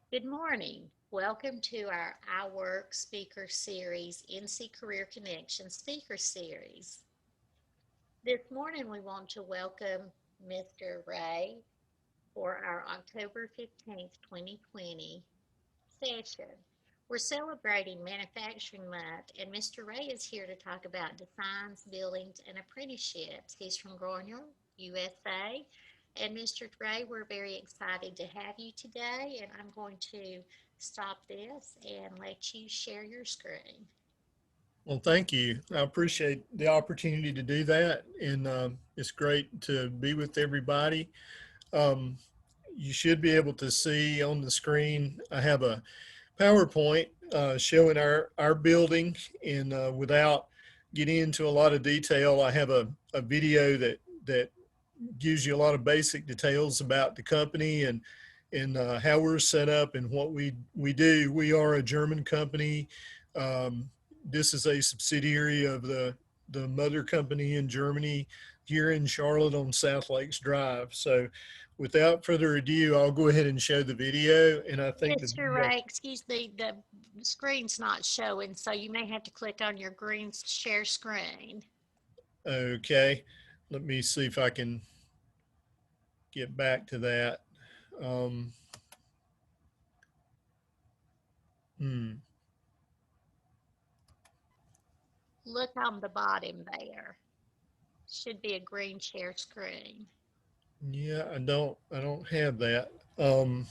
Good morning. Welcome to our I Work Speaker Series, NC Career Connection Speaker Series. This morning we want to welcome Mr. Ray for our October 15th, 2020 session. We're celebrating Manufacturing Month, and Mr. Ray is here to talk about designs, buildings, and apprenticeships. He's from Groninger USA. And Mr. Ray, we're very excited to have you today, and I'm going to stop this and let you share your screen. Well, thank you. I appreciate the opportunity to do that, and it's great to be with everybody. Um, you should be able to see on the screen. I have a PowerPoint showing our building, and without getting into a lot of detail, I have a video that gives you a lot of basic details about the company and how we're set up and what we do. We are a German company. Um, this is a subsidiary of the mother company in Germany here in Charlotte on South Lakes Drive. So without further ado, I'll go ahead and show the video. And I think the Mr. video, Ray, excuse me, the screen's not showing, so you may have to click on your green share screen. okay, let me see if I can get back to that. Um, hmm. Look on the bottom there. Should be a green share screen. Yeah, I don't have that. Um,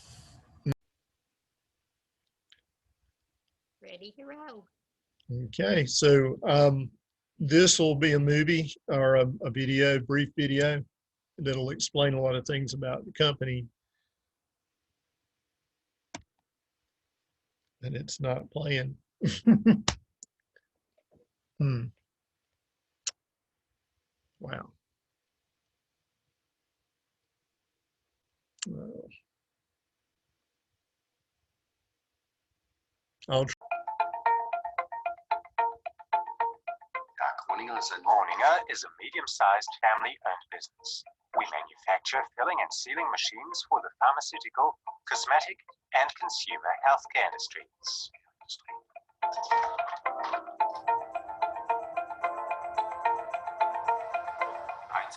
Ready to roll. okay, so this will be a movie or a video, brief video that'll explain a lot of things about the company, and it's not playing. Hmm. Wow. I'll Groninger is a medium-sized family-owned business. We manufacture filling and sealing machines for the pharmaceutical, cosmetic, and consumer healthcare industries.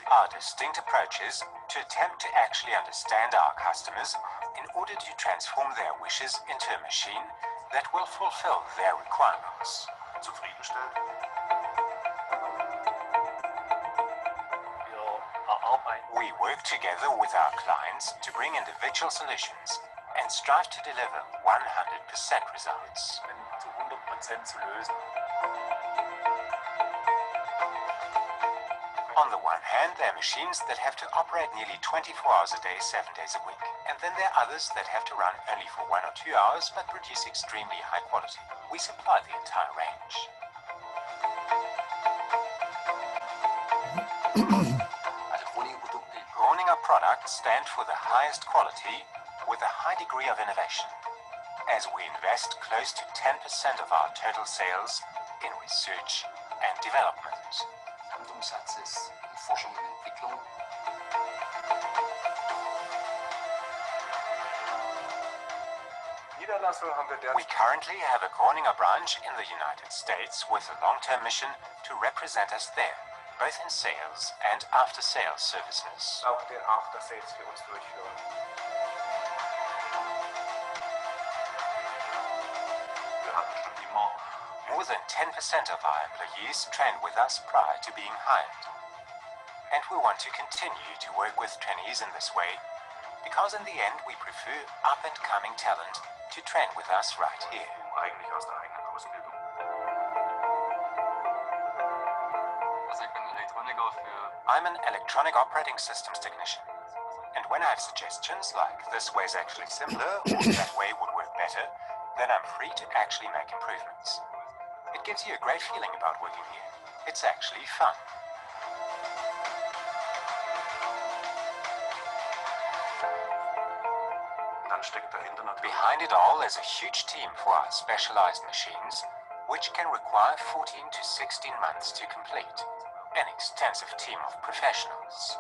Our distinct approach is to attempt to actually understand our customers in order to transform their wishes into a machine that will fulfill their requirements. We work together with our clients to bring individual solutions and strive to deliver 100% results. On the one hand, there are machines that have to operate nearly 24 hours a day, 7 days a week. And then there are others that have to run only for 1 or 2 hours but produce extremely high quality. We supply the entire range. Groninger products stand for the highest quality with a high degree of innovation, as we invest close to 10% of our total sales in research and development. We currently have a Groninger branch in the United States with a long-term mission to represent us there, both in sales and after-sales services. More than 10% of our employees trained with us prior to being hired. And we want to continue to work with trainees in this way, because in the end we prefer up-and-coming talent to train with us right here. I'm an electronic operating systems technician, and when I have suggestions like this way is actually simpler or that way would work better, then I'm free to actually make improvements. It gives you a great feeling about working here. It's actually fun. Behind it all is a huge team for our specialized machines, which can require 14 to 16 months to complete. An extensive team of professionals.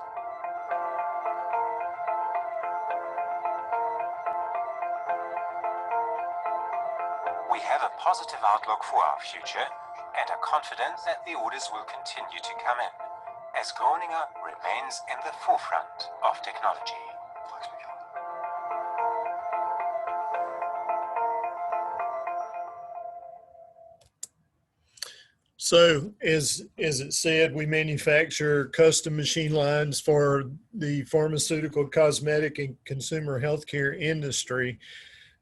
we have a positive outlook for our future and are confident that the orders will continue to come in, as Groninger remains in the forefront of technology. So as it said, we manufacture custom machine lines for the pharmaceutical, cosmetic, and consumer healthcare industry.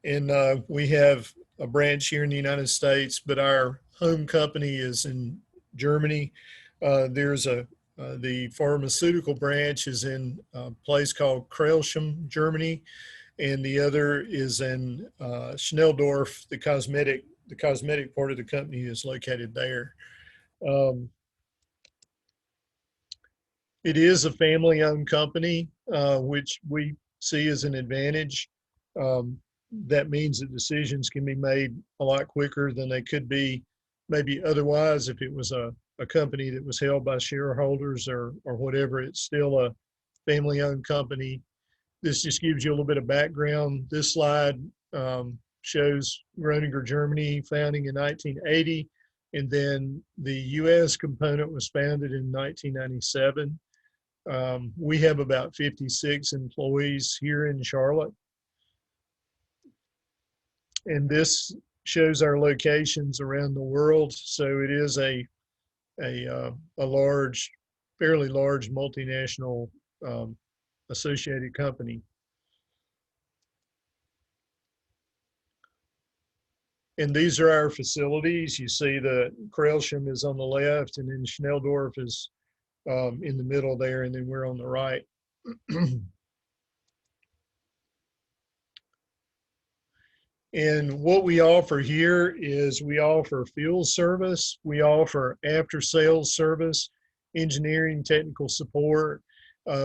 And we have a branch here in the United States, but our home company is in Germany. There's the pharmaceutical branch is in a place called Krelsham, Germany, and the other is in Schnelldorf. The cosmetic part of the company is located there. Um, it is a family-owned company, which we see as an advantage. Um, that means that decisions can be made a lot quicker than they could be maybe otherwise if it was a company that was held by shareholders or whatever. It's still a family-owned company. This just gives you a little bit of background. This slide shows Groninger, Germany, founding in 1980. And then the U.S. component was founded in 1997. We have about 56 employees here in Charlotte. And this shows our locations around the world. So it is a large, fairly large multinational associated company. And these are our facilities. You see the Krelsham is on the left, and then Schnelldorf is in the middle there, and then we're on the right. And what we offer here is we offer field service, we offer after sales service, engineering, technical support.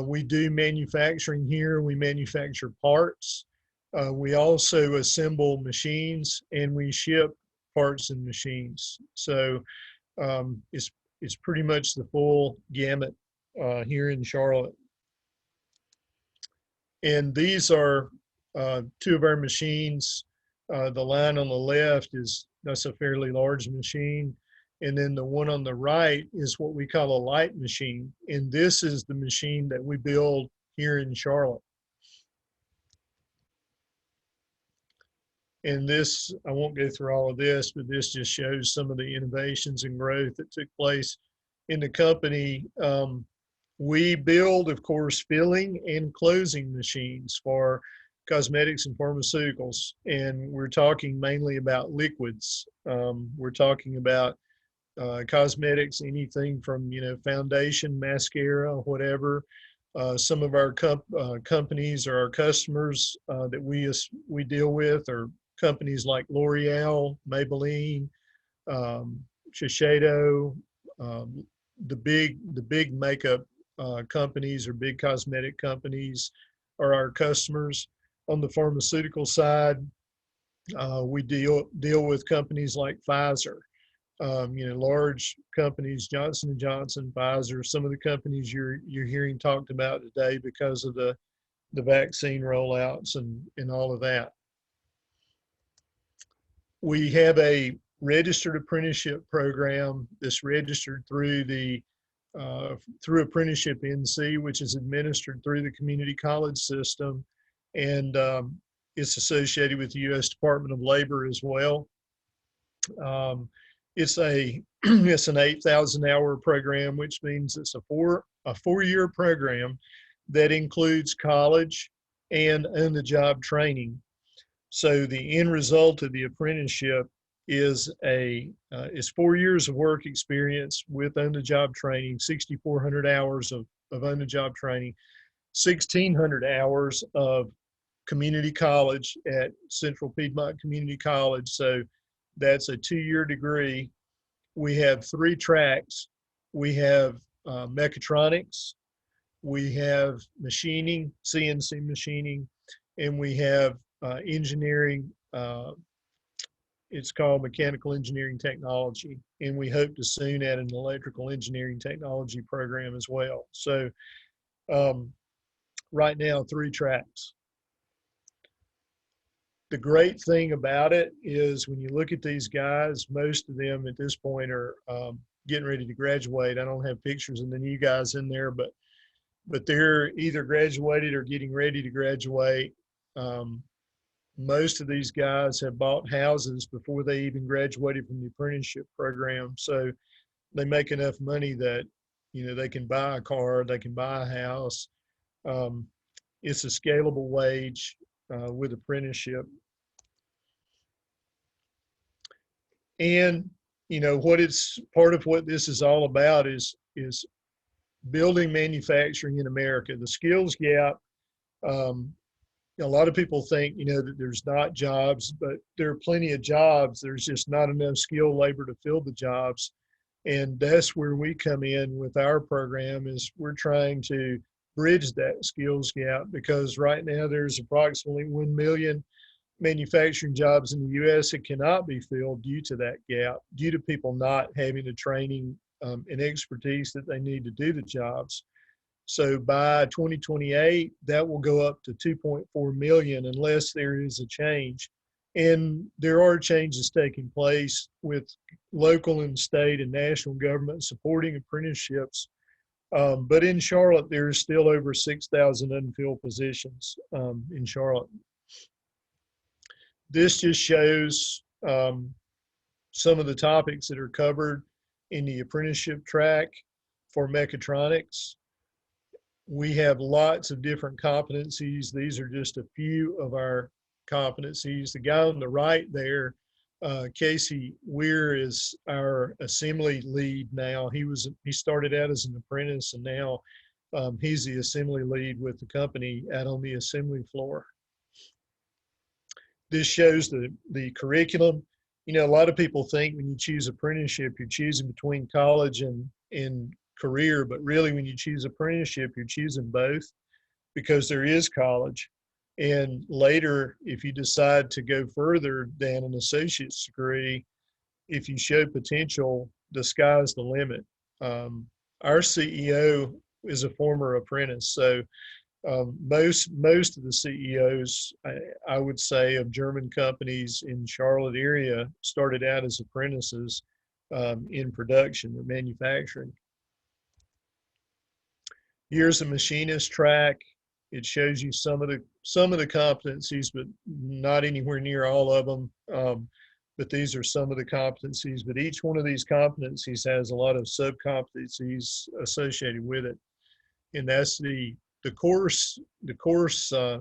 We do manufacturing here. We manufacture parts. We also assemble machines, and we ship parts and machines. So it's pretty much the full gamut here in Charlotte. And these are two of our machines. The line on the left that's a fairly large machine. And then the one on the right is what we call a light machine. And this is the machine that we build here in Charlotte. And this, I won't go through all of this, but this just shows some of the innovations and growth that took place in the company. We build, of course, filling and closing machines for cosmetics and pharmaceuticals. And we're talking mainly about liquids. We're talking about cosmetics, anything from, foundation, mascara, whatever. Some of our companies or our customers that we deal with are companies like L'Oreal, Maybelline, Shiseido, the big makeup companies or big cosmetic companies are our customers. On the pharmaceutical side, we deal with companies like Pfizer, large companies, Johnson & Johnson, Pfizer, some of the companies you're hearing talked about today because of the vaccine rollouts and all of that. We have a registered apprenticeship program that's registered through through Apprenticeship NC, which is administered through the community college system, and it's associated with the U.S. Department of Labor as well. It's it's an 8,000-hour program, which means it's a four-year program that includes college and on-the-job training. So the end result of the apprenticeship is 4 years of work experience with on-the-job training, 6,400 hours of on-the-job training, 1,600 hours of community college at Central Piedmont Community College. So that's a 2-year degree. We have 3 tracks. We have mechatronics, we have machining, CNC machining, and we have engineering. It's called mechanical engineering technology, and we hope to soon add an electrical engineering technology program as well. So right now, 3 tracks. the great thing about it is when you look at these guys, most of them at this point are getting ready to graduate. I don't have pictures of the new guys in there, but they're either graduated or getting ready to graduate. Most of these guys have bought houses before they even graduated from the apprenticeship program. So they make enough money that, you know, they can buy a car, they can buy a house. It's a scalable wage with apprenticeship. And, you know, what it's part of what this is all about is building manufacturing in America. The skills gap, a lot of people think, you know, that there's not jobs, but there are plenty of jobs. There's just not enough skilled labor to fill the jobs. And that's where we come in with our program, is we're trying to bridge that skills gap, because right now there's approximately 1 million manufacturing jobs in the U.S. that cannot be filled due to that gap, due to people not having the training and expertise that they need to do the jobs. So by 2028, that will go up to 2.4 million unless there is a change. And there are changes taking place with local and state and national government supporting apprenticeships. But in Charlotte, there's still over 6,000 unfilled positions in Charlotte. This just shows some of the topics that are covered in the apprenticeship track for mechatronics. We have lots of different competencies. These are just a few of our competencies. The guy on the right there, Casey Weir, is our assembly lead now. He started out as an apprentice, and now he's the assembly lead with the company out on the assembly floor. This shows the curriculum. You know, a lot of people think when you choose apprenticeship, you're choosing between college and career, but really when you choose apprenticeship, you're choosing both, because there is college. And later, if you decide to go further than an associate's degree, if you show potential, the sky's the limit. Our CEO is a former apprentice, so most of the CEOs, I would say, of German companies in Charlotte area started out as apprentices in production or manufacturing. Here's a machinist track. It shows you some of the competencies, but not anywhere near all of them. But these are some of the competencies. But each one of these competencies has a lot of sub-competencies associated with it, and that's the course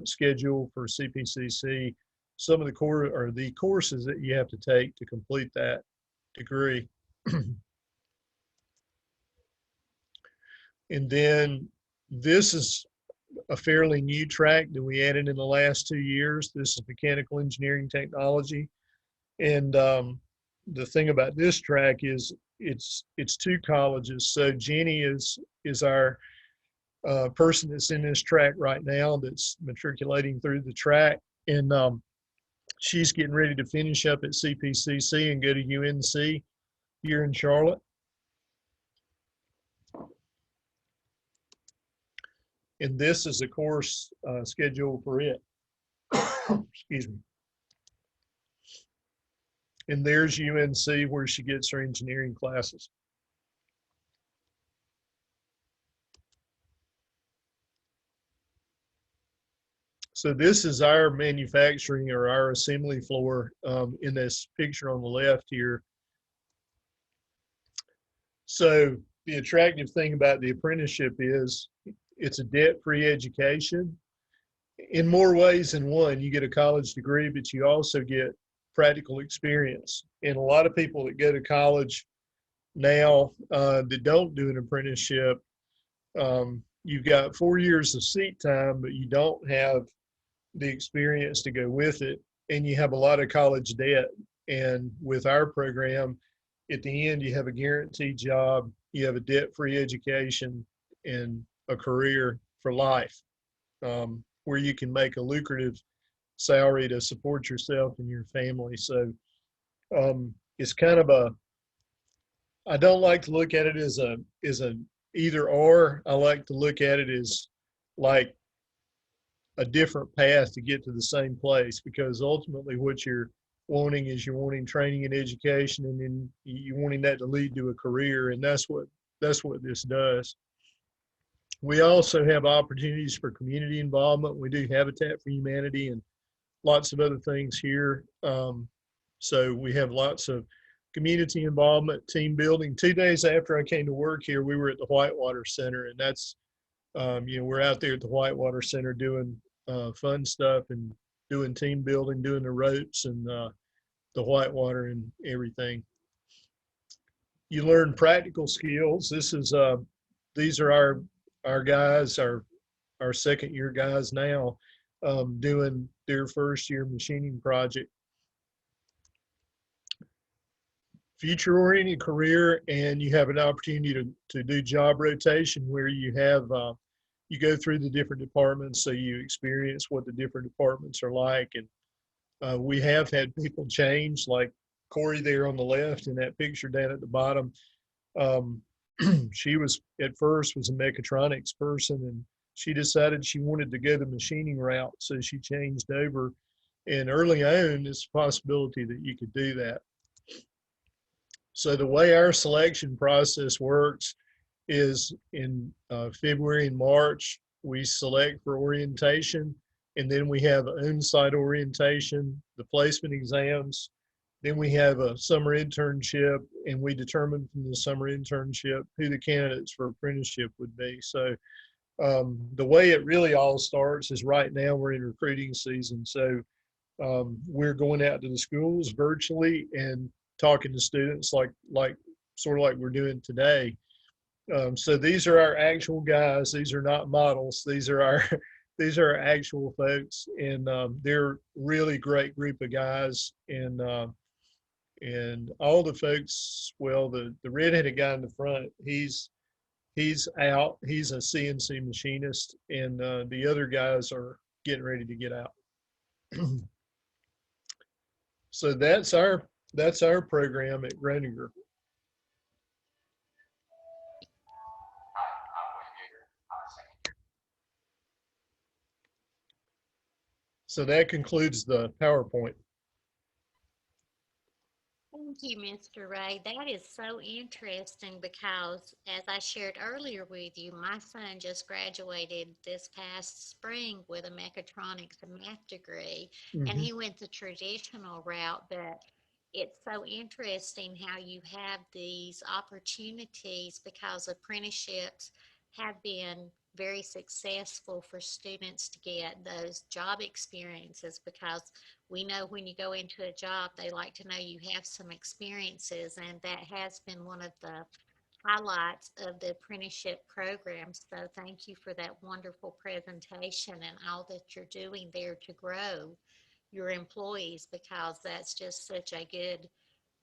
schedule for CPCC. Some of the courses that you have to take to complete that degree. And then this is a fairly new track that we added in the last 2 years. This is mechanical engineering technology. And the thing about this track is it's 2 colleges. So Jenny is our person that's in this track right now, that's matriculating through the track. And she's getting ready to finish up at CPCC and go to UNC here in Charlotte. And this is a course schedule for it. Excuse me. And there's UNC, where she gets her engineering classes. So this is our manufacturing or our assembly floor in this picture on the left here. So the attractive thing about the apprenticeship is it's a debt-free education in more ways than one. You get a college degree, but you also get practical experience. And a lot of people that go to college now that don't do an apprenticeship, you've got 4 years of seat time, but you don't have the experience to go with it, and you have a lot of college debt. And with our program, at the end, you have a guaranteed job, you have a debt-free education, and a career for life, where you can make a lucrative salary to support yourself and your family. So it's kind of I don't like to look at it as an either or. I like to look at it as like a different path to get to the same place, because ultimately what you're wanting is you're wanting training and education, and then you're wanting that to lead to a career, and that's what this does. We also have opportunities for community involvement. We do Habitat for Humanity and lots of other things here. So we have lots of community involvement, team building. 2 days after I came to work here, we were at the Whitewater Center, and that's, we're out there at the Whitewater Center doing fun stuff and doing team building, doing the ropes and the whitewater and everything. You learn practical skills. These are our guys, our second year guys now, doing their first year machining project. Future oriented career, and you have an opportunity to do job rotation where you have you go through the different departments, so you experience what the different departments are like. And we have had people change, like Corey there on the left in that picture down at the bottom. um, she was at first was a mechatronics person, and she decided she wanted to go the machining route, so she changed over. And early on, it's a possibility that you could do that. So the way our selection process works is in February and March, we select for orientation, and then we have on-site orientation, the placement exams. Then we have a summer internship, and we determine from the summer internship who the candidates for apprenticeship would be. So the way it really all starts is right now we're in recruiting season. So we're going out to the schools virtually and talking to students like sort of like we're doing today. So these are our actual guys. These are not models. These are our these are our actual folks, and they're really great group of guys. And all the folks, well, the redheaded guy in the front, he's out. He's a CNC machinist, and the other guys are getting ready to get out. So that's our program at Groninger. So that concludes the PowerPoint. Thank you, Mr. Ray. That is so interesting because, as I shared earlier with you, my son just graduated this past spring with a mechatronics and math degree, and he went the traditional route. But it's so interesting how you have these opportunities because apprenticeships have been very successful for students to get those job experiences, because we know when you go into a job, they like to know you have some experiences, and that has been one of the highlights of the apprenticeship program. So thank you for that wonderful presentation and all that you're doing there to grow your employees, because that's just such a good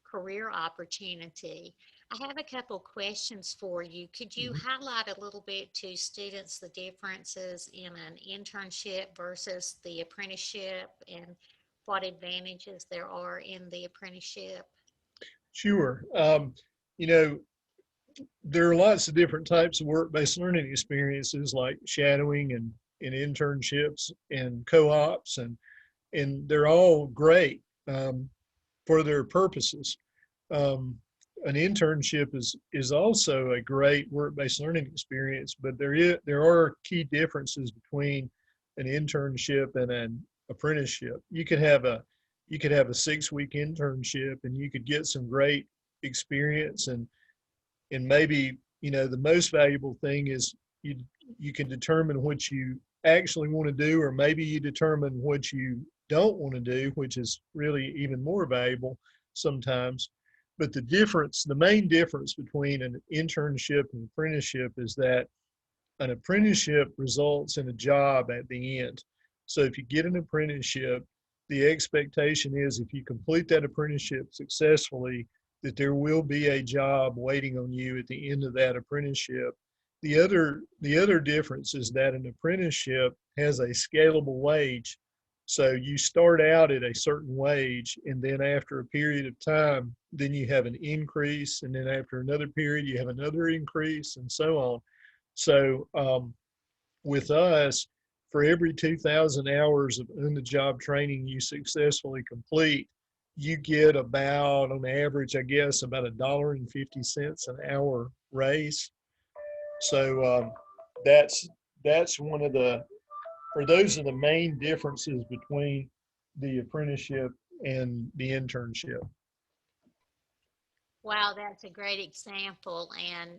career opportunity. I have a couple questions for you. Could you highlight a little bit to students the differences in an internship versus the apprenticeship, and what advantages there are in the apprenticeship? Sure. You know, there are lots of different types of work-based learning experiences like shadowing and internships and co-ops, and they're all great for their purposes. Um, an internship is also a great work-based learning experience, but there are key differences between an internship and an apprenticeship. You could have a 6-week internship, and you could get some great experience, and maybe, the most valuable thing is you can determine what you actually want to do, or maybe you determine what you don't want to do, which is really even more valuable sometimes. But the main difference between an internship and apprenticeship is that an apprenticeship results in a job at the end. So if you get an apprenticeship, the expectation is if you complete that apprenticeship successfully, that there will be a job waiting on you at the end of that apprenticeship. The other difference is that an apprenticeship has a scalable wage. So you start out at a certain wage, and then after a period of time, then you have an increase, and then after another period, you have another increase, and so on. So with us, for every 2,000 hours of on-the-job training you successfully complete, you get about, on average, I guess, about $1.50 an hour raise. So that's one of the, or those are the main differences between the apprenticeship and the internship. Wow, that's a great example. And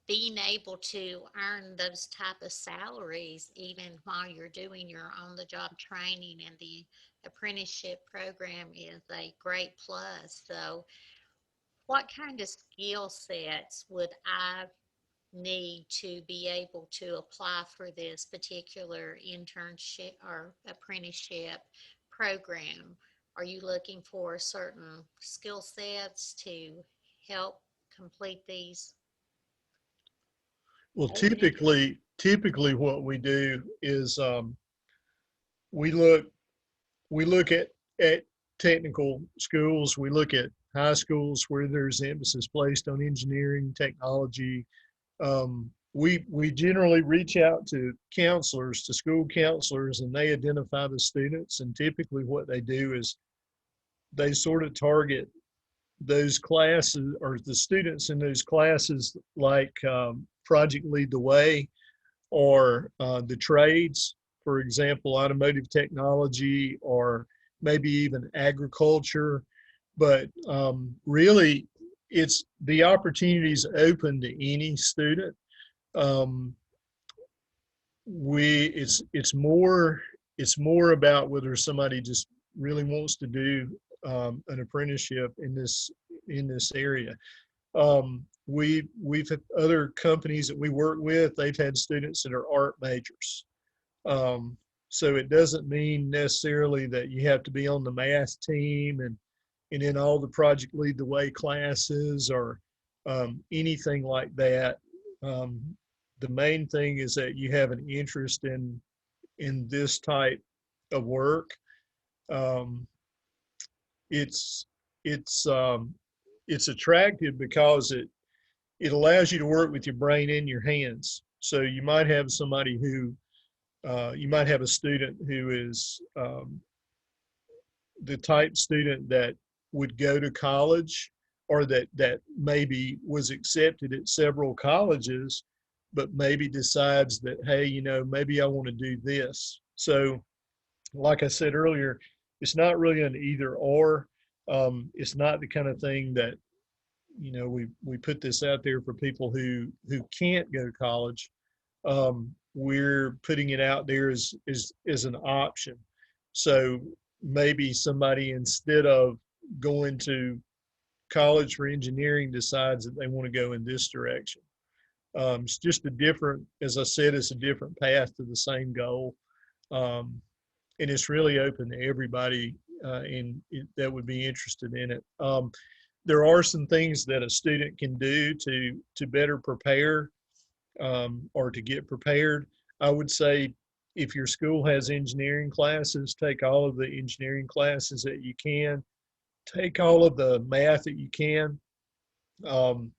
being able to earn those type of salaries even while you're doing your on-the-job training and the apprenticeship program is a great plus. So what kind of skill sets would I need to be able to apply for this particular internship or apprenticeship program? Are you looking for certain skill sets to help complete these Well, openings? typically what we do is we look we look at technical schools. We look at high schools where there's emphasis placed on engineering, technology. We generally reach out to counselors, to school counselors, and they identify the students. And typically, what they do is they sort of target those classes or the students in those classes, like Project Lead the Way or the trades, for example, automotive technology or maybe even agriculture. But really, it's the opportunities open to any student. Um, it's more about whether somebody just really wants to do an apprenticeship in this area. We've had other companies that we work with, they've had students that are art majors. So it doesn't mean necessarily that you have to be on the math team and in all the Project Lead the Way classes or anything like that. Um, the main thing is that you have an interest in this type of work. Um, it's it's um, it's attractive because it allows you to work with your brain and your hands. So you might have somebody who you might have a student who is the type student that would go to college or that maybe was accepted at several colleges, but maybe decides that, hey, maybe I want to do this. So like I said earlier, it's not really an either or. It's not the kind of thing that, we put this out there for people who can't go to college. We're putting it out there as an option. So maybe somebody, instead of going to college for engineering, decides that they want to go in this direction. It's just a different, as I said, it's a different path to the same goal. And it's really open to everybody that would be interested in it. There are some things that a student can do to better prepare or to get prepared. I would say if your school has engineering classes, take all of the engineering classes that you can, take all of the math that you can, um,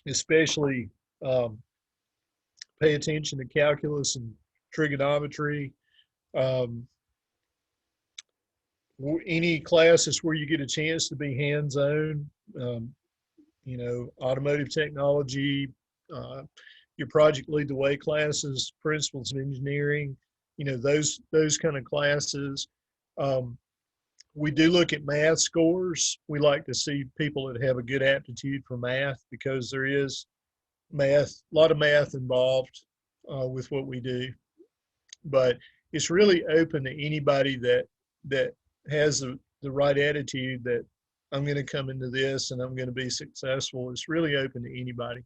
especially um, pay attention to calculus and trigonometry. Um, any classes where you get a chance to be hands-on, um, automotive technology, your Project Lead the Way classes, principles of engineering, those kind of classes. We do look at math scores. We like to see people that have a good aptitude for math because there is a lot of math involved with what we do. But it's really open to anybody that has the right attitude that I'm going to come into this and I'm going to be successful. It's really open to anybody.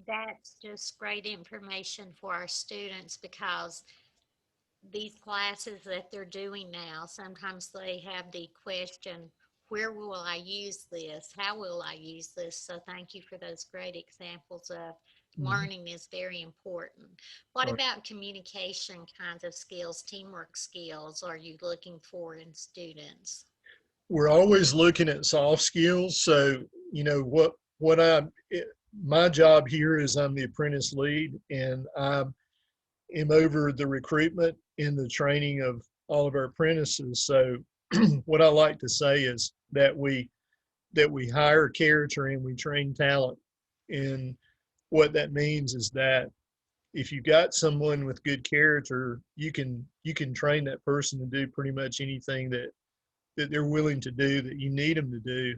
That's just great information for our students because these classes that they're doing now, sometimes they have the question, where will I use this? How will I use this? So thank you for those great examples of learning is very important. What Right. about communication kinds of skills, teamwork skills are you looking for in students? We're always looking at soft skills. So, what I my job here is I'm the apprentice lead, and I am over the recruitment and the training of all of our apprentices. So what I like to say is that we hire character and we train talent. And what that means is that if you've got someone with good character, you can train that person to do pretty much anything that they're willing to do that you need them to do.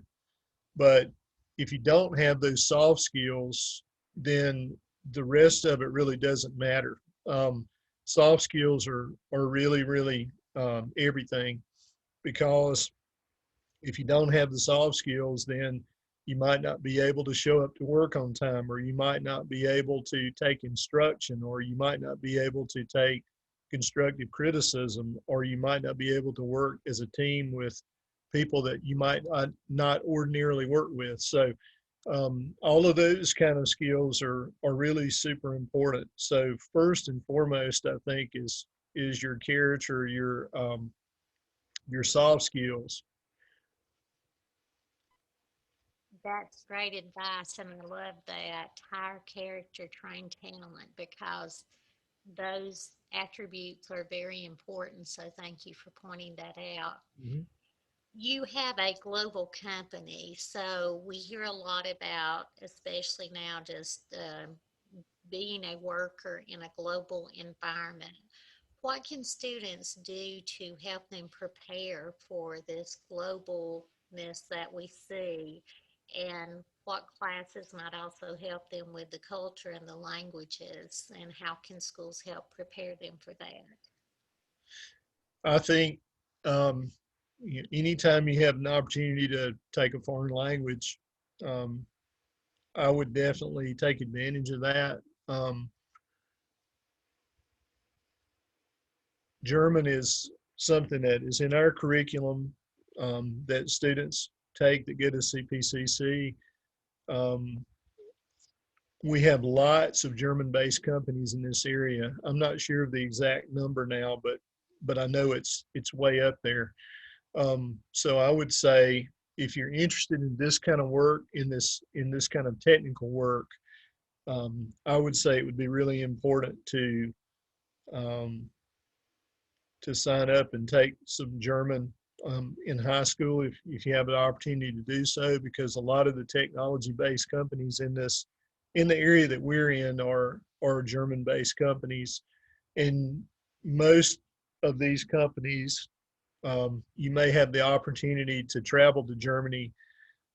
But if you don't have those soft skills, then the rest of it really doesn't matter. Um, Soft skills are really, really everything, because if you don't have the soft skills, then you might not be able to show up to work on time, or you might not be able to take instruction, or you might not be able to take constructive criticism, or you might not be able to work as a team with people that you might not ordinarily work with. So all of those kind of skills are really super important. So first and foremost, I think is your character, your soft skills. That's great advice, and I love that. Hire character, train talent, because those attributes are very important. So thank you for pointing that out. Mhm. You have a global company, so we hear a lot about, especially now, just being a worker in a global environment. What can students do to help them prepare for this globalness that we see? And what classes might also help them with the culture and the languages? And how can schools help prepare them for that? I think anytime you have an opportunity to take a foreign language, um, I would definitely take advantage of that. Um, German is something that is in our curriculum that students take that get a CPCC. Um, we have lots of German-based companies in this area. I'm not sure of the exact number now, but I know it's way up there. So I would say if you're interested in this kind of work, in this kind of technical work, I would say it would be really important um, to sign up and take some German in high school if you have an opportunity to do so, because a lot of the technology-based companies in the area that we're in are German-based companies, and most of these companies you may have the opportunity to travel to Germany.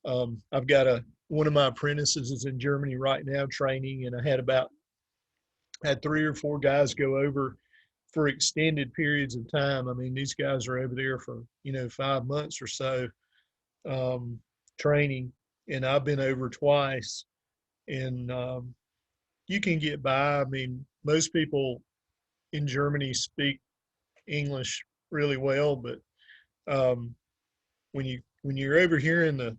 I've got one of my apprentices is in Germany right now training, and I had 3 or 4 guys go over for extended periods of time. I mean, these guys are over there for 5 months or so um, training, and I've been over twice, and you can get by. I mean, most people in Germany speak English really well, but um, when you're over here in the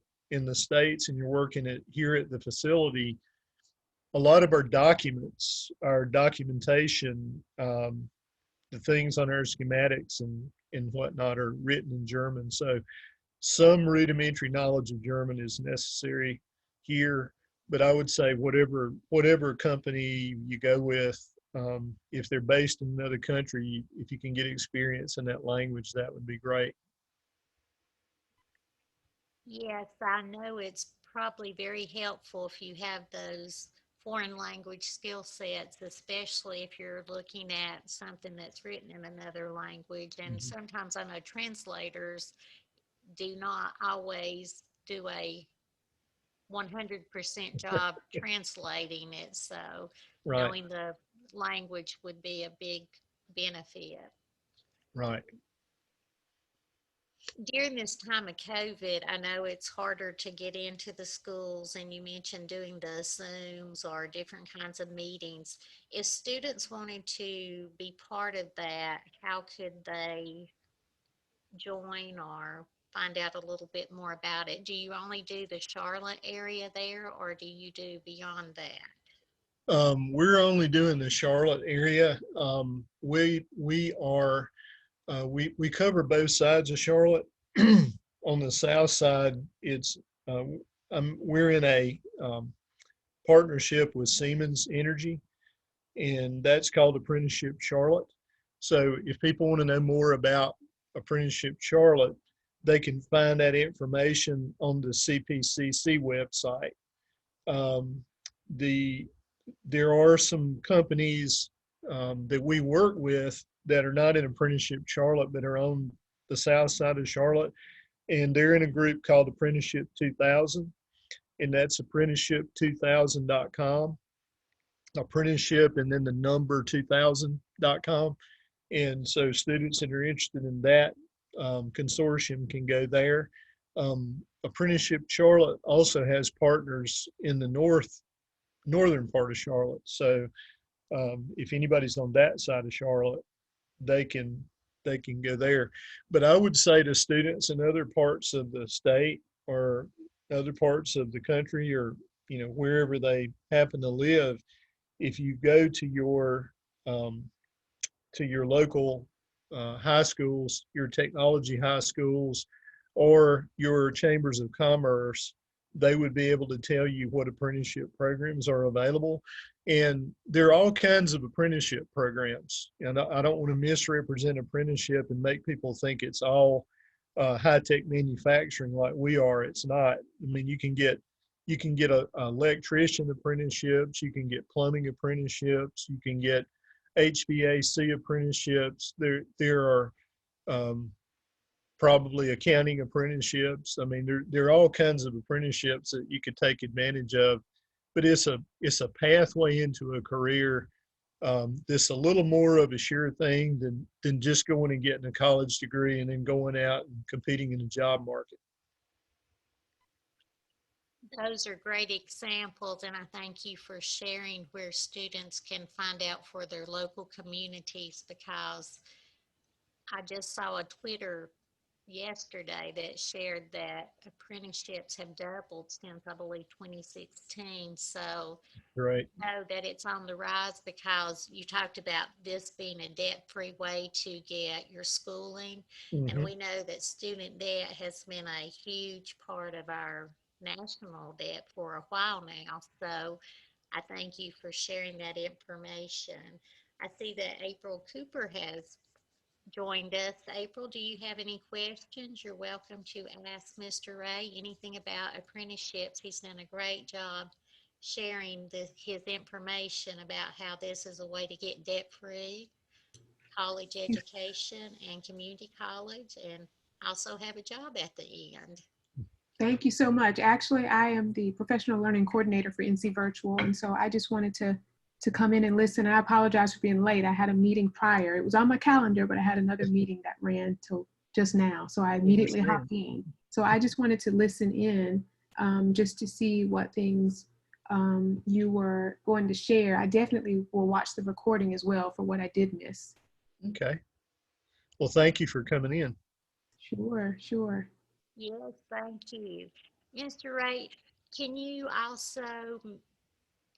States and you're working here at the facility, a lot of our documentation, the things on our schematics and whatnot are written in German. So some rudimentary knowledge of German is necessary here, but I would say whatever company you go with, if they're based in another country, if you can get experience in that language, that would be great. Yes, I know it's probably very helpful if you have those foreign language skill sets, especially if you're looking at something that's written in another language. And Mhm. sometimes I know translators do not always do a 100% job translating it. So Right, knowing the language would be a big benefit. right. During this time of COVID, I know it's harder to get into the schools, and you mentioned doing the Zooms or different kinds of meetings. If students wanted to be part of that, how could they join or find out a little bit more about it? Do you only do the Charlotte area there, or do you do beyond that? We're only doing the Charlotte area. We cover both sides of Charlotte. On the south side, we're in a partnership with Siemens Energy, and that's called Apprenticeship Charlotte. So if people want to know more about Apprenticeship Charlotte, they can find that information on the CPCC website. Um, there are some companies that we work with that are not in Apprenticeship Charlotte, but are on the south side of Charlotte, and they're in a group called Apprenticeship 2000, and that's apprenticeship2000.com, apprenticeship, and then the number 2000.com. And so students that are interested in that consortium can go there. Apprenticeship Charlotte also has partners in the northern part of Charlotte. So if anybody's on that side of Charlotte, they can go there. But I would say to students in other parts of the state or other parts of the country, or wherever they happen to live, if you go to your local high schools, your technology high schools, or your chambers of commerce, they would be able to tell you what apprenticeship programs are available. And there are all kinds of apprenticeship programs. And I don't want to misrepresent apprenticeship and make people think it's all high-tech manufacturing like we are. It's not. I mean, you can get a electrician apprenticeships, you can get plumbing apprenticeships, you can get HVAC apprenticeships. There are probably accounting apprenticeships. I mean, there are all kinds of apprenticeships that you could take advantage of, but it's a pathway into a career that's a little more of a sure thing than just going and getting a college degree and then going out and competing in the job market. Those are great examples, and I thank you for sharing where students can find out for their local communities, because I just saw a Twitter yesterday that shared that apprenticeships have doubled since, I believe, 2016. So Right. know that it's on the rise, because you talked about this being a debt-free way to get your schooling. And Mm-hmm. we know that student debt has been a huge part of our national debt for a while now. So I thank you for sharing that information. I see that April Cooper has joined us. April, do you have any questions? You're welcome to ask Mr. Ray anything about apprenticeships. He's done a great job sharing his information about how this is a way to get debt-free college education and community college, and also have a job at the end. Thank you so much. Actually, I am the professional learning coordinator for NC Virtual, and so I just wanted to come in and listen. And I apologize for being late. I had a meeting prior. It was on my calendar, but I had another meeting that ran till just now, so I immediately hopped in. So I just wanted to listen in just to see what things you were going to share. I definitely will watch the recording as well for what I did miss. Okay. Well, thank you for coming in. Sure, sure. Yes, thank you. Mr. Ray, can you also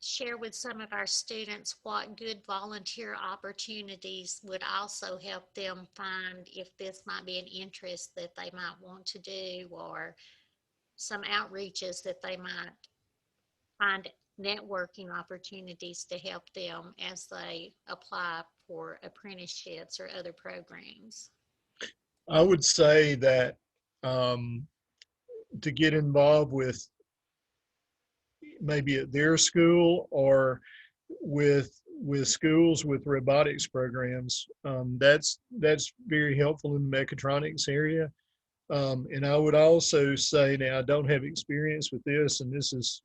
share with some of our students what good volunteer opportunities would also help them find if this might be an interest that they might want to do, or some outreaches that they might find networking opportunities to help them as they apply for apprenticeships or other programs? I would say that to get involved with maybe at their school or with schools with robotics programs, that's very helpful in the mechatronics area. And I would also say, now I don't have experience with this, and this is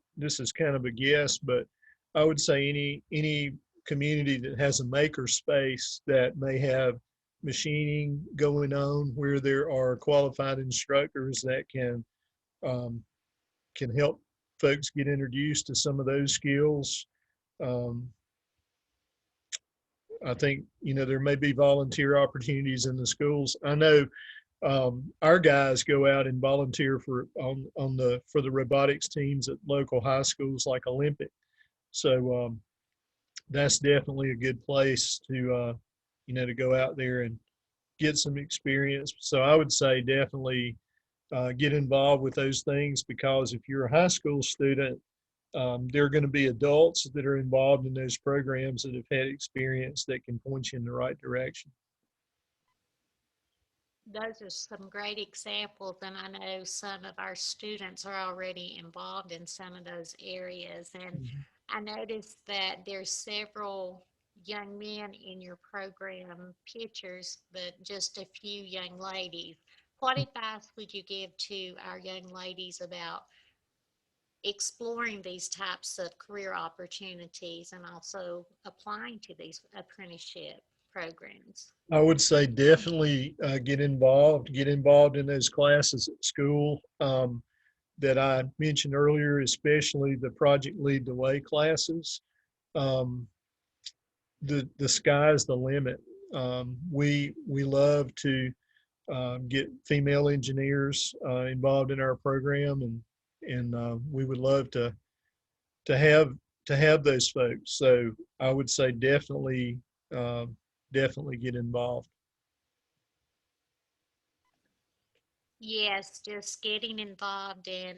kind of a guess, but I would say any community that has a maker space that may have machining going on, where there are qualified instructors that can help folks get introduced to some of those skills. I think, there may be volunteer opportunities in the schools. I know our guys go out and volunteer for the robotics teams at local high schools like Olympic. So that's definitely a good place to to go out there and get some experience. So I would say definitely get involved with those things, because if you're a high school student, There are going to be adults that are involved in those programs that have had experience that can point you in the right direction. Those are some great examples, and I know some of our students are already involved in some of those areas. And I noticed that there's several young men in your program pictures, but just a few young ladies. What advice would you give to our young ladies about exploring these types of career opportunities and also applying to these apprenticeship programs? I would say definitely get involved in those classes at school that I mentioned earlier, especially the Project Lead the Way classes. Um, the sky's the limit. We love to get female engineers involved in our program, and we would love to have those folks. So I would say uh, definitely get involved. Yes, just getting involved in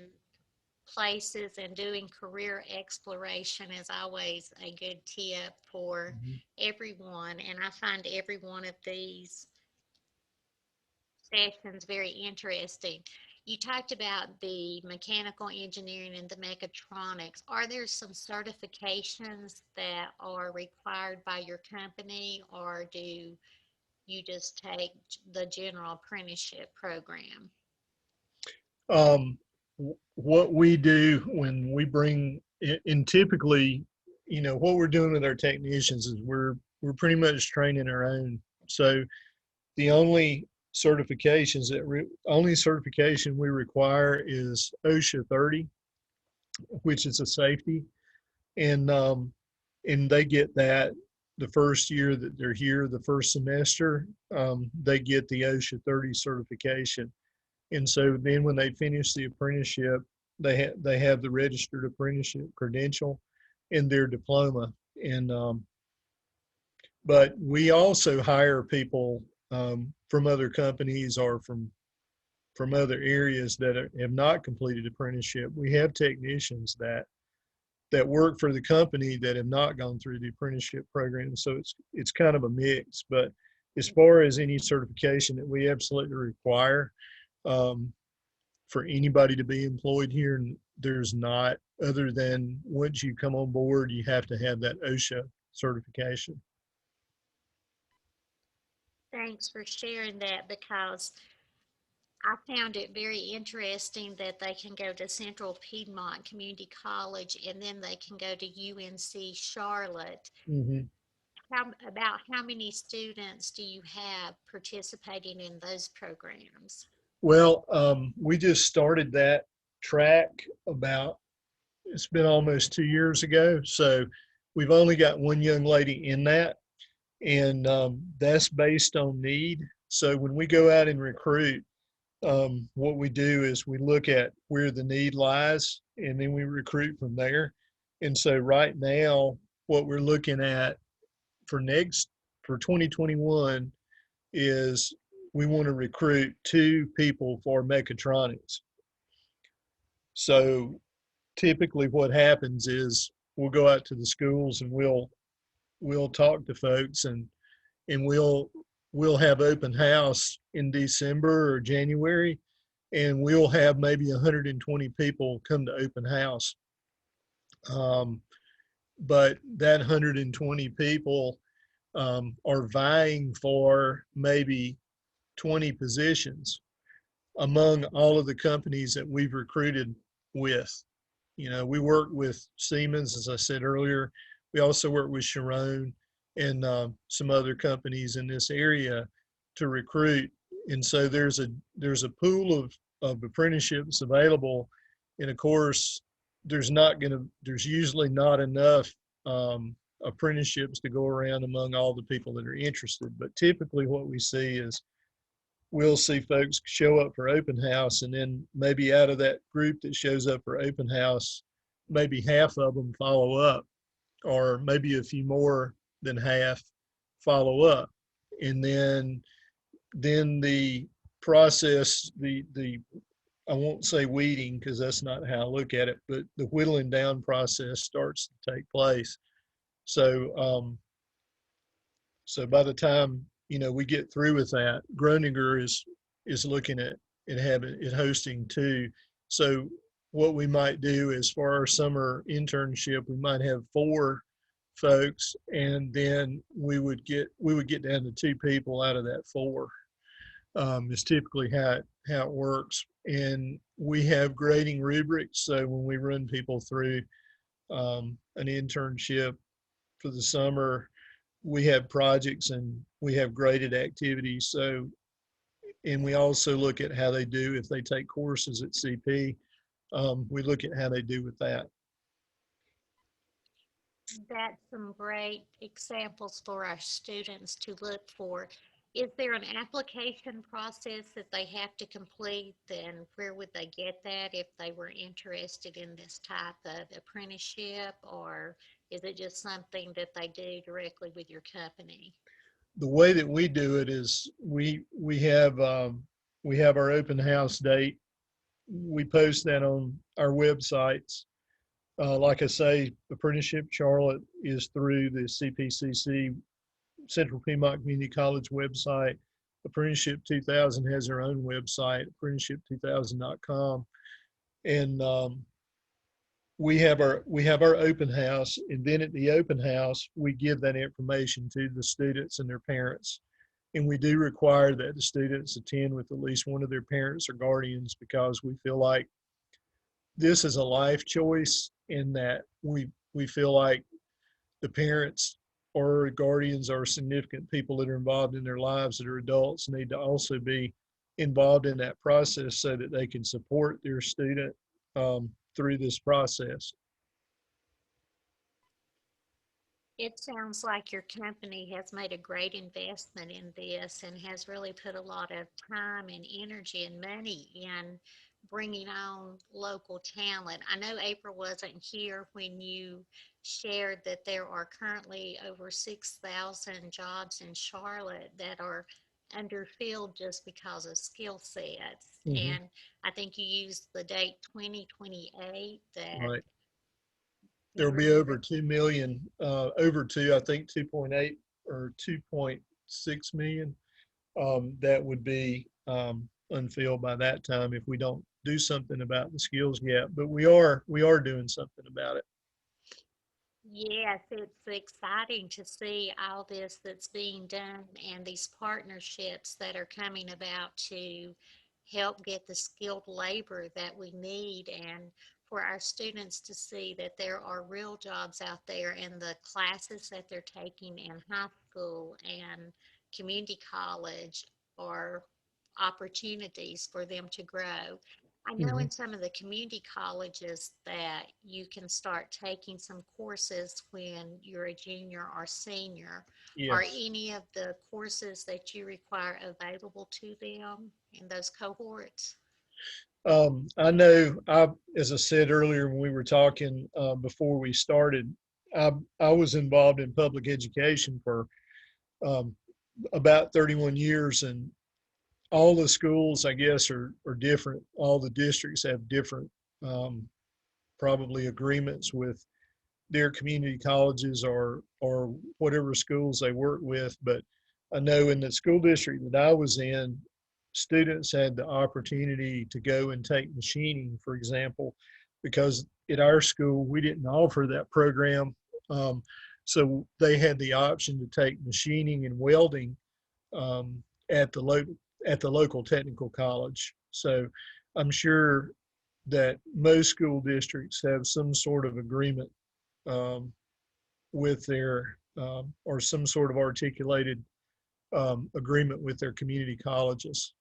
places and doing career exploration is always a good tip for everyone. And I find every one of these sessions very interesting. You talked about the mechanical engineering and the mechatronics. Are there some certifications that are required by your company, or do you just take the general apprenticeship program? What we do when we bring in typically, what we're doing with our technicians is we're pretty much training our own. So the only certification we require is OSHA 30, which is a safety, and they get that the first year that they're here, the first semester, they get the OSHA 30 certification. And so then when they finish the apprenticeship, they have the registered apprenticeship credential and their diploma. And but we also hire people from other companies or from other areas that have not completed apprenticeship. We have technicians that work for the company that have not gone through the apprenticeship program. So it's kind of a mix. But as far as any certification that we absolutely require, um, for anybody to be employed here, and there's not, other than once you come on board, you have to have that OSHA certification. Thanks for sharing that, because I found it very interesting that they can go to Central Piedmont Community College and then they can go to UNC Charlotte. Mm-hmm. About how many students do you have participating in those programs? Well, we just started that track it's been almost 2 years ago. So we've only got one young lady in that, and that's based on need. So when we go out and recruit, what we do is we look at where the need lies and then we recruit from there. And so right now, what we're looking at for 2021 is we want to recruit 2 people for mechatronics. So typically what happens is we'll go out to the schools and we'll talk to folks, and we'll have open house in December or January, and we'll have maybe 120 people come to open house. But that 120 people are vying for maybe 20 positions among all of the companies that we've recruited with. We work with Siemens, as I said earlier. We also work with Sharon and some other companies in this area to recruit. And so there's a pool of apprenticeships available. And of course, there's usually not enough apprenticeships to go around among all the people that are interested. But typically what we see is we'll see folks show up for open house, and then maybe out of that group that shows up for open house, maybe half of them follow up, or maybe a few more than half follow up. And then the process, the I won't say weeding because that's not how I look at it, but the whittling down process starts to take place. So, so by the time, you know, we get through with that, Groninger is looking at having it hosting too. So what we might do is for our summer internship, we might have 4 folks, and then we would get down to 2 people out of that 4. Is typically how it works. And we have grading rubrics. So when we run people through an internship for the summer, we have projects and we have graded activities. So, and we also look at how they do if they take courses at CP. We look at how they do with that. That's some great examples for our students to look for. Is there an application process that they have to complete? Then where would they get that if they were interested in this type of apprenticeship? Or is it just something that they do directly with your company? The way that we do it is we have our open house date. We post that on our websites. Like I say, Apprenticeship Charlotte is through the CPCC, Central Piedmont Community College website. Apprenticeship 2000 has their own website, apprenticeship2000.com. And we have our open house, and then at the open house, we give that information to the students and their parents. And we do require that the students attend with at least one of their parents or guardians because we feel like this is a life choice in that we feel like the parents or guardians or significant people that are involved in their lives that are adults need to also be involved in that process so that they can support their student through this process. It sounds like your company has made a great investment in this and has really put a lot of time and energy and money in bringing on local talent. I know April wasn't here when you shared that there are currently over 6,000 jobs in Charlotte that are underfilled just because of skill sets. Mhm. And I think you used the date 2028 that Right. you There'll were be over moving. 2 million, over 2, I think 2.8 or 2.6 million, that would be unfilled by that time if we don't do something about the skills gap. But we are doing something about it. Yes, it's exciting to see all this that's being done and these partnerships that are coming about to help get the skilled labor that we need and for our students to see that there are real jobs out there in the classes that they're taking in high school and community college or opportunities for them to grow. I know Mhm. in some of the community colleges that you can start taking some courses when you're a junior or senior. Are Yes. any of the courses that you require available to them in those cohorts? I know, as I said earlier when we were talking before we started, I was involved in public education for um, about 31 years, and all the schools, I guess, are different. All the districts have different, um, probably agreements with their community colleges or whatever schools they work with. But I know in the school district that I was in, students had the opportunity to go and take machining, for example, because at our school we didn't offer that program. Um, so they had the option to take machining and welding um, at the local technical college. So I'm sure that most school districts have some sort of agreement um, with their or some sort of articulated agreement with their community colleges.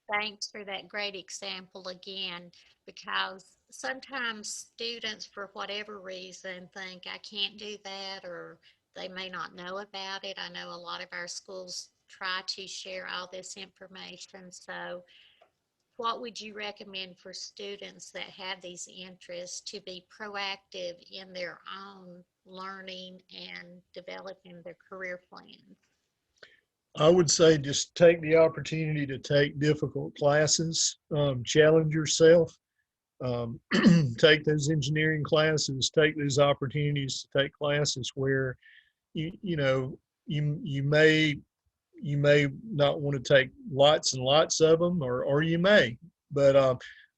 Thanks for that great example again, because sometimes students, for whatever reason, think I can't do that or they may not know about it. I know a lot of our schools try to share all this information. So what would you recommend for students that have these interests to be proactive in their own learning and developing their career plans? I would say just take the opportunity to take difficult classes, challenge yourself, um, take those engineering classes, take those opportunities to take classes where you know you may not want to take lots and lots of them, or you may, but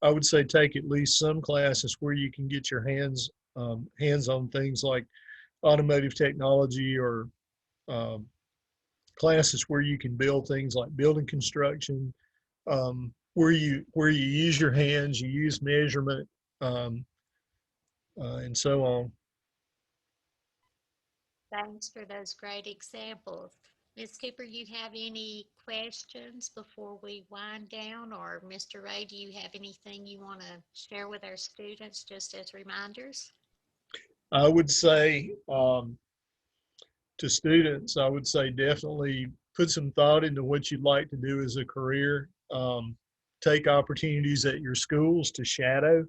I would say take at least some classes where you can get your hands on things like automotive technology, or um, classes where you can build things like building construction, where you use your hands, you use measurement, um, and so on. Thanks for those great examples. Ms. Cooper, you have any questions before we wind down? Or Mr. Ray, do you have anything you want to share with our students just as reminders? I would say to students, I would say definitely put some thought into what you'd like to do as a career. Take opportunities at your schools to shadow.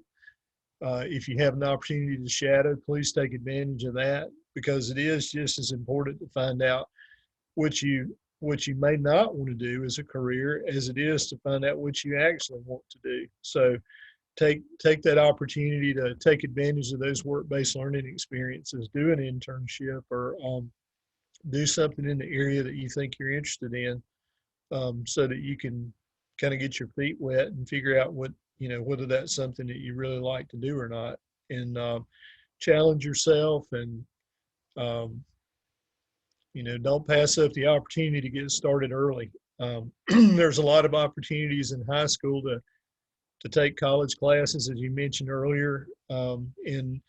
If you have an opportunity to shadow, please take advantage of that, because it is just as important to find out what you may not want to do as a career as it is to find out what you actually want to do. So take that opportunity to take advantage of those work-based learning experiences. Do an internship, or do something in the area that you think you're interested in, so that you can kind of get your feet wet and figure out whether that's something that you really like to do or not, and challenge yourself, and um, don't pass up the opportunity to get started early. There's a lot of opportunities in high school to take college classes, as you mentioned earlier, and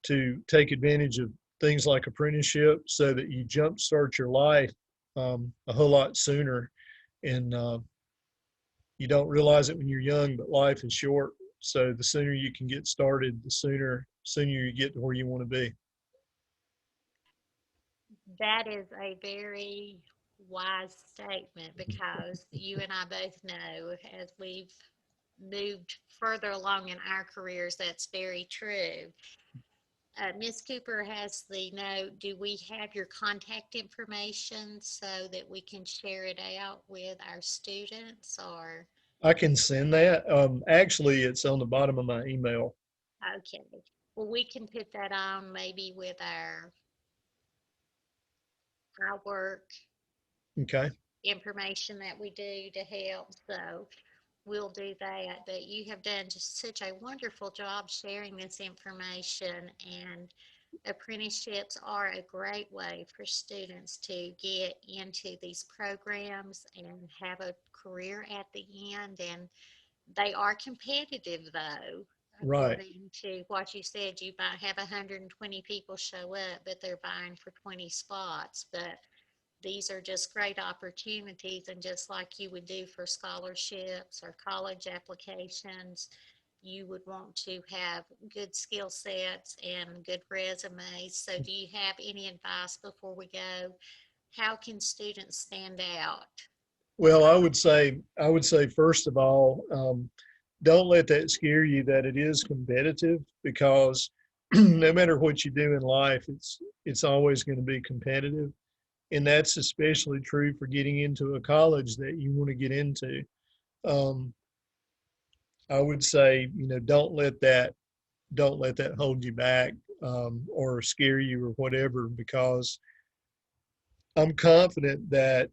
to take advantage of things like apprenticeship, so that you jumpstart your life a whole lot sooner. And you don't realize it when you're young, but life is short. So the sooner you can get started, the sooner you get to where you want to be. That is a very wise statement, because you and I both know, as we've moved further along in our careers, that's very true. Ms. Cooper has the note. Do we have your contact information so that we can share it out with our students? Or, I can send that. Actually, it's on the bottom of my email. okay, well, we can put that on maybe with our work Okay. information that we do to help. So we'll do that. But you have done just such a wonderful job sharing this information, and apprenticeships are a great way for students to get into these programs and have a career at the end. And they are competitive, though. Right. According to what you said, you might have 120 people show up, but they're vying for 20 spots. But these are just great opportunities, and just like you would do for scholarships or college applications, you would want to have good skill sets and good resumes. So do you have any advice before we go? How can students stand out? Well, I would say first of all, don't let that scare you that it is competitive, because no matter what you do in life, it's always going to be competitive, and that's especially true for getting into a college that you want to get into. Um, I would say, don't let that hold you back, or scare you or whatever, because I'm confident that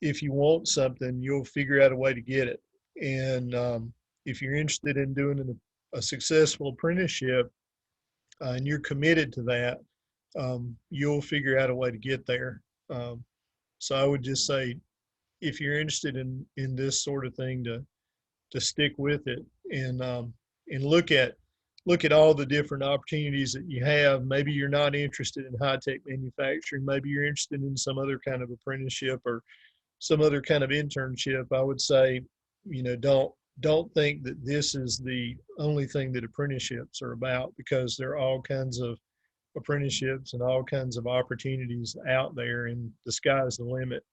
if you want something, you'll figure out a way to get it. And if you're interested in doing a successful apprenticeship, and you're committed to that, you'll figure out a way to get there. Um, so I would just say, if you're interested in this sort of thing, to stick with it, and look at all the different opportunities that you have. Maybe you're not interested in high tech manufacturing. Maybe you're interested in some other kind of apprenticeship, or some other kind of internship. I would say, don't think that this is the only thing that apprenticeships are about, because there are all kinds of apprenticeships and all kinds of opportunities out there, and the sky's the limit.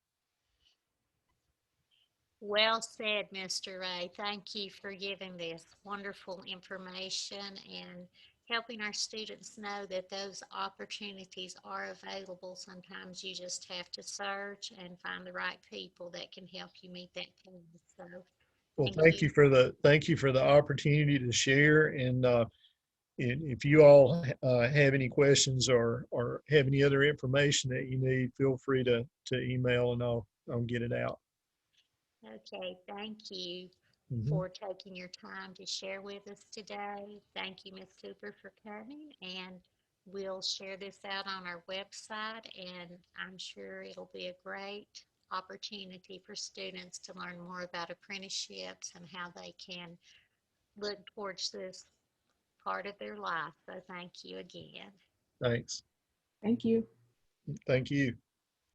Well said, Mr. Ray. Thank you for giving this wonderful information. And helping our students know that those opportunities are available. Sometimes you just have to search and find the right people that can help you meet that goal. So Well, thank thank you. you for the opportunity to share. And if you all have any questions or have any other information that you need, feel free to email and I'll get it out. Okay, thank you Mhm. for taking your time to share with us today. Thank you, Ms. Cooper, for coming, and we'll share this out on our website, and I'm sure it'll be a great opportunity for students to learn more about apprenticeships and how they can look towards this part of their life. So thank you again. Thanks. Thank you. Thank you.